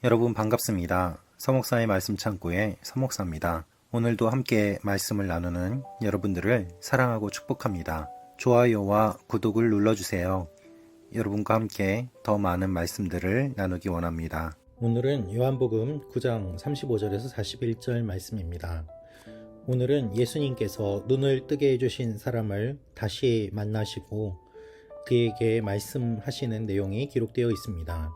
여러분 반갑습니다. 서목사의 말씀 창고의 서목사입니다. 오늘도 함께 말씀을 나누는 여러분들을 사랑하고 축복합니다. 좋아요와 구독을 눌러주세요. 여러분과 함께 더 많은 말씀들을 나누기 원합니다. 오늘은 요한복음 9장 35절에서 41절 말씀입니다. 오늘은 예수님께서 눈을 뜨게 해주신 사람을 다시 만나시고 그에게 말씀하시는 내용이 기록되어 있습니다.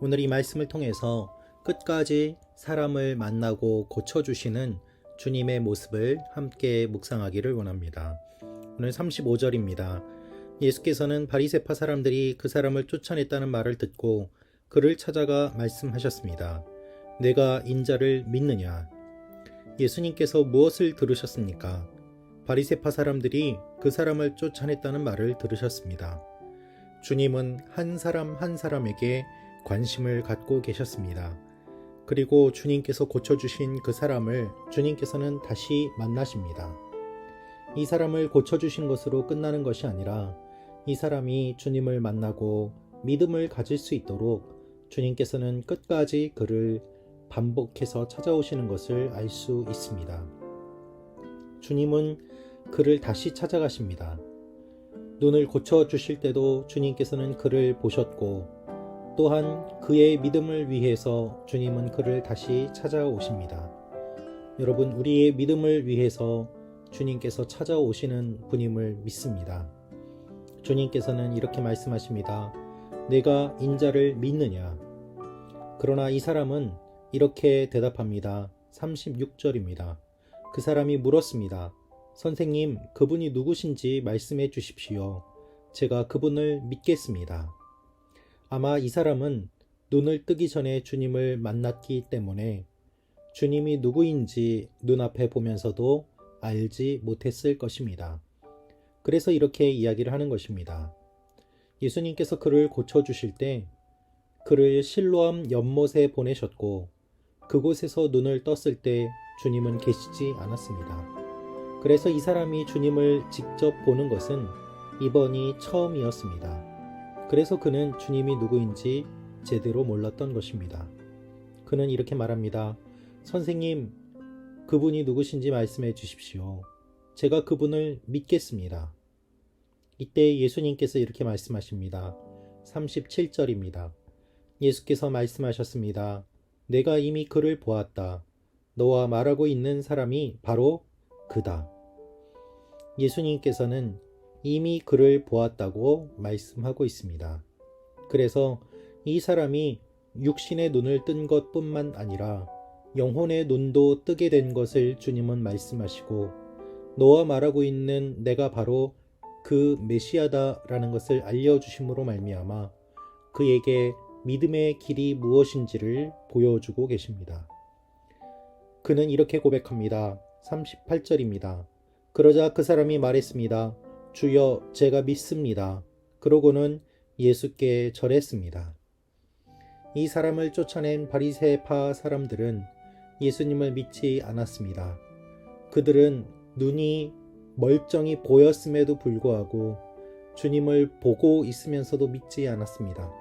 오늘 이 말씀을 통해서 끝까지 사람을 만나고 고쳐주시는 주님의 모습을 함께 묵상하기를 원합니다. 오늘 35절입니다. 예수께서는 바리새파 사람들이 그 사람을 쫓아냈다는 말을 듣고 그를 찾아가 말씀하셨습니다. 내가 인자를 믿느냐? 예수님께서 무엇을 들으셨습니까? 바리새파 사람들이 그 사람을 쫓아냈다는 말을 들으셨습니다. 주님은 한 사람 한 사람에게 관심을 갖고 계셨습니다. 그리고 주님께서 고쳐주신 그 사람을 주님께서는 다시 만나십니다. 이 사람을 고쳐주신 것으로 끝나는 것이 아니라 이 사람이 주님을 만나고 믿음을 가질 수 있도록 주님께서는 끝까지 그를 반복해서 찾아오시는 것을 알 수 있습니다. 주님은 그를 다시 찾아가십니다. 눈을 고쳐주실 때도 주님께서는 그를 보셨고 또한 그의 믿음을 위해서 주님은 그를 다시 찾아오십니다. 여러분, 우리의 믿음을 위해서 주님께서 찾아오시는 분임을 믿습니다. 주님께서는 이렇게 말씀하십니다. 내가 인자를 믿느냐? 그러나 이 사람은 이렇게 대답합니다. 36절입니다. 그 사람이 물었습니다. 선생님, 그분이 누구신지 말씀해 주십시오. 제가 그분을 믿겠습니다. 아마 이 사람은 눈을 뜨기 전에 주님을 만났기 때문에 주님이 누구인지 눈앞에 보면서도 알지 못했을 것입니다. 그래서 이렇게 이야기를 하는 것입니다. 예수님께서 그를 고쳐주실 때 그를 실로암 연못에 보내셨고 그곳에서 눈을 떴을 때 주님은 계시지 않았습니다. 그래서 이 사람이 주님을 직접 보는 것은 이번이 처음이었습니다. 그래서 그는 주님이 누구인지 제대로 몰랐던 것입니다. 그는 이렇게 말합니다. 선생님, 그분이 누구신지 말씀해 주십시오. 제가 그분을 믿겠습니다. 이때 예수님께서 이렇게 말씀하십니다. 37절입니다. 예수께서 말씀하셨습니다. 내가 이미 그를 보았다. 너와 말하고 있는 사람이 바로 그다. 예수님께서는 이미 그를 보았다고 말씀하고 있습니다. 그래서 이 사람이 육신의 눈을 뜬 것뿐만 아니라 영혼의 눈도 뜨게 된 것을 주님은 말씀하시고 너와 말하고 있는 내가 바로 그 메시아다라는 것을 알려주심으로 말미암아 그에게 믿음의 길이 무엇인지를 보여주고 계십니다. 그는 이렇게 고백합니다. 38절입니다. 그러자 그 사람이 말했습니다. 주여, 제가 믿습니다. 그러고는 예수께 절했습니다. 이 사람을 쫓아낸 바리새파 사람들은 예수님을 믿지 않았습니다. 그들은 눈이 멀쩡히 보였음에도 불구하고 주님을 보고 있으면서도 믿지 않았습니다.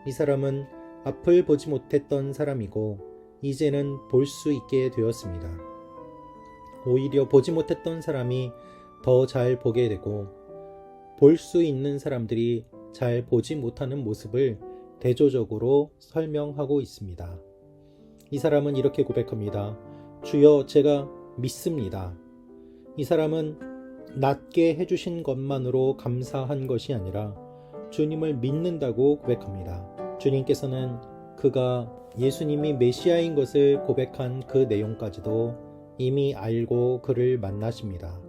이 사람은 앞을 보지 못했던 사람이고 이제는 볼 수 있게 되었습니다. 오히려 보지 못했던 사람이 더 잘 보게 되고 볼 수 있는 사람들이 잘 보지 못하는 모습을 대조적으로 설명하고 있습니다. 이 사람은 이렇게 고백합니다. 주여, 제가 믿습니다. 이 사람은 낫게 해주신 것만으로 감사한 것이 아니라 주님을 믿는다고 고백합니다. 주님께서는 그가 예수님이 메시아인 것을 고백한 그 내용까지도 이미 알고 그를 만나십니다.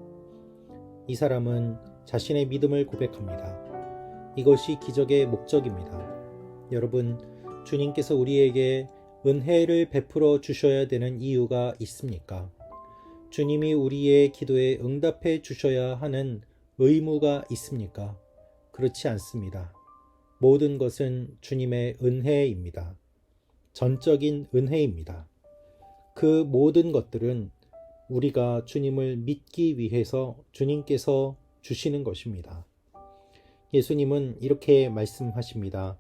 이 사람은 자신의 믿음을 고백합니다. 이것이 기적의 목적입니다. 여러분, 주님께서 우리에게 은혜를 베풀어 주셔야 되는 이유가 있습니까? 주님이 우리의 기도에 응답해 주셔야 하는 의무가 있습니까? 그렇지 않습니다. 모든 것은 주님의 은혜입니다. 전적인 은혜입니다. 그 모든 것들은 우리가 주님을 믿기 위해서 주님께서 주시는 것입니다. 예수님은 이렇게 말씀하십니다.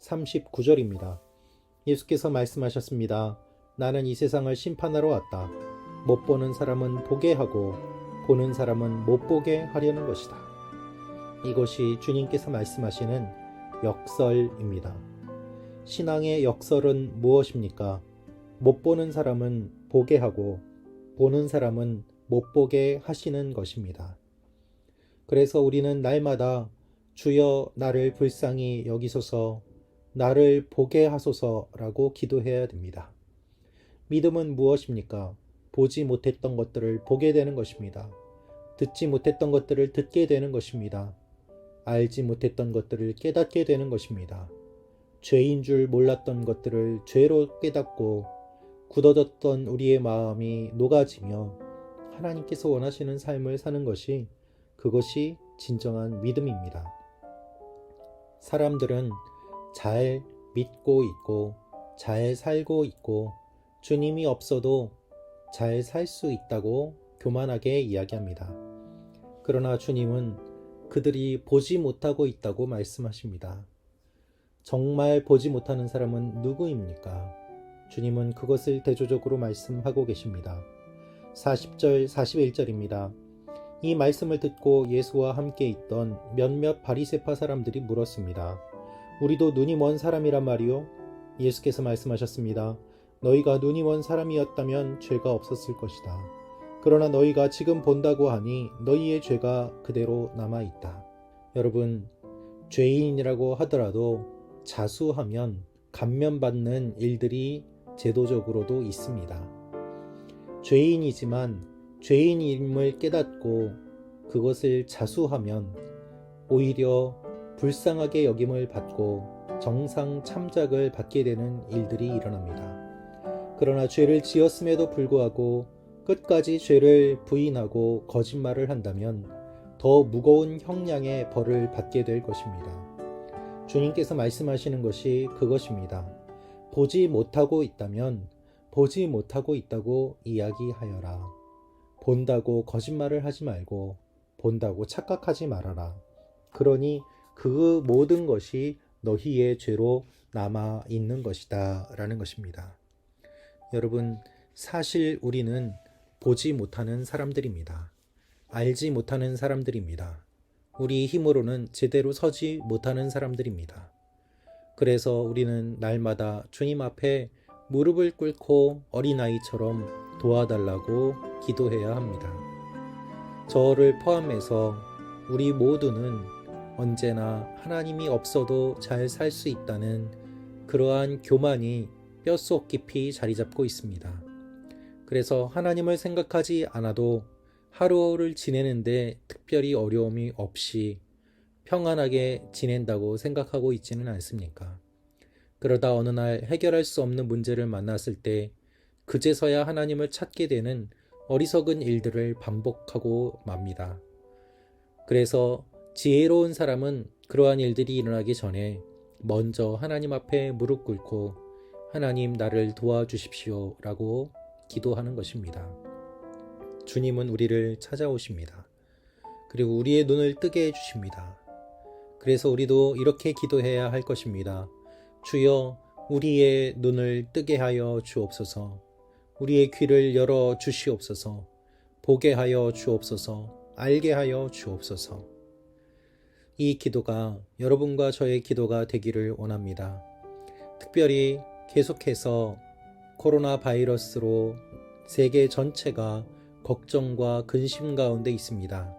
39절입니다. 예수께서 말씀하셨습니다. 나는 이 세상을 심판하러 왔다. 못 보는 사람은 보게 하고 보는 사람은 못 보게 하려는 것이다. 이것이 주님께서 말씀하시는 역설입니다. 신앙의 역설은 무엇입니까? 못 보는 사람은 보게 하고 보는 사람은 못 보게 하시는 것입니다. 그래서 우리는 날마다 주여 나를 불쌍히 여기소서, 나를 보게 하소서라고 기도해야 됩니다. 믿음은 무엇입니까? 보지 못했던 것들을 보게 되는 것입니다. 듣지 못했던 것들을 듣게 되는 것입니다. 알지 못했던 것들을 깨닫게 되는 것입니다. 죄인 줄 몰랐던 것들을 죄로 깨닫고 굳어졌던 우리의 마음이 녹아지며 하나님께서 원하시는 삶을 사는 것이, 그것이 진정한 믿음입니다. 사람들은 잘 믿고 있고 잘 살고 있고 주님이 없어도 잘 살 수 있다고 교만하게 이야기합니다. 그러나 주님은 그들이 보지 못하고 있다고 말씀하십니다. 정말 보지 못하는 사람은 누구입니까? 주님은 그것을 대조적으로 말씀하고 계십니다. 40절, 41절입니다. 이 말씀을 듣고 예수와 함께 있던 몇몇 바리새파 사람들이 물었습니다. 우리도 눈이 먼 사람이란 말이요? 예수께서 말씀하셨습니다. 너희가 눈이 먼 사람이었다면 죄가 없었을 것이다. 그러나 너희가 지금 본다고 하니 너희의 죄가 그대로 남아있다. 여러분, 죄인이라고 하더라도 자수하면 감면받는 일들이 제도적으로도 있습니다. 죄인이지만 죄인임을 깨닫고 그것을 자수하면 오히려 불쌍하게 여김을 받고 정상 참작을 받게 되는 일들이 일어납니다. 그러나 죄를 지었음에도 불구하고 끝까지 죄를 부인하고 거짓말을 한다면 더 무거운 형량의 벌을 받게 될 것입니다. 주님께서 말씀하시는 것이 그것입니다. 보지 못하고 있다면 보지 못하고 있다고 이야기하여라. 본다고 거짓말을 하지 말고 본다고 착각하지 말아라. 그러니 그 모든 것이 너희의 죄로 남아 있는 것이다 라는 것입니다. 여러분, 사실 우리는 보지 못하는 사람들입니다. 알지 못하는 사람들입니다. 우리 힘으로는 제대로 서지 못하는 사람들입니다. 그래서 우리는 날마다 주님 앞에 무릎을 꿇고 어린아이처럼 도와달라고 기도해야 합니다. 저를 포함해서 우리 모두는 언제나 하나님이 없어도 잘 살 수 있다는 그러한 교만이 뼛속 깊이 자리 잡고 있습니다. 그래서 하나님을 생각하지 않아도 하루를 지내는데 특별히 어려움이 없이 평안하게 지낸다고 생각하고 있지는 않습니까? 그러다 어느 날 해결할 수 없는 문제를 만났을 때 그제서야 하나님을 찾게 되는 어리석은 일들을 반복하고 맙니다. 그래서 지혜로운 사람은 그러한 일들이 일어나기 전에 먼저 하나님 앞에 무릎 꿇고 하나님 나를 도와주십시오 라고 기도하는 것입니다. 주님은 우리를 찾아오십니다. 그리고 우리의 눈을 뜨게 해주십니다. 그래서 우리도 이렇게 기도해야 할 것입니다. 주여, 우리의 눈을 뜨게 하여 주옵소서. 우리의 귀를 열어 주시옵소서. 보게 하여 주옵소서. 알게 하여 주옵소서. 이 기도가 여러분과 저의 기도가 되기를 원합니다. 특별히 계속해서 코로나 바이러스로 세계 전체가 걱정과 근심 가운데 있습니다.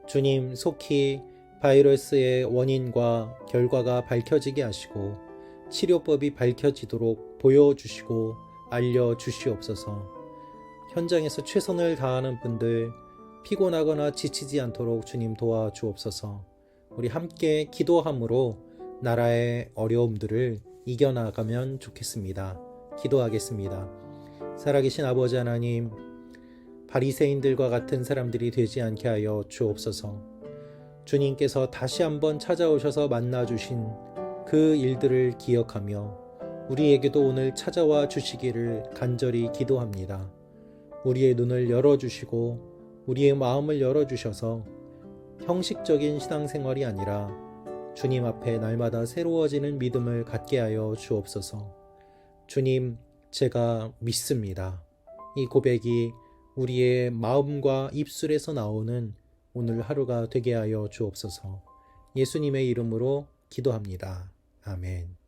주님, 속히 바이러스의 원인과 결과가 밝혀지게 하시고 치료법이 밝혀지도록 보여주시고 알려주시옵소서. 현장에서 최선을 다하는 분들 피곤하거나 지치지 않도록 주님 도와주옵소서. 우리 함께 기도함으로 나라의 어려움들을 이겨나가면 좋겠습니다. 기도하겠습니다. 살아계신 아버지 하나님, 바리새인들과 같은 사람들이 되지 않게 하여 주옵소서. 주님께서 다시 한번 찾아오셔서 만나주신 그 일들을 기억하며 우리에게도 오늘 찾아와 주시기를 간절히 기도합니다. 우리의 눈을 열어주시고 우리의 마음을 열어주셔서 형식적인 신앙생활이 아니라 주님 앞에 날마다 새로워지는 믿음을 갖게 하여 주옵소서. 주님, 제가 믿습니다. 이 고백이 우리의 마음과 입술에서 나오는 오늘 하루가 되게 하여 주옵소서. 예수님의 이름으로 기도합니다. 아멘.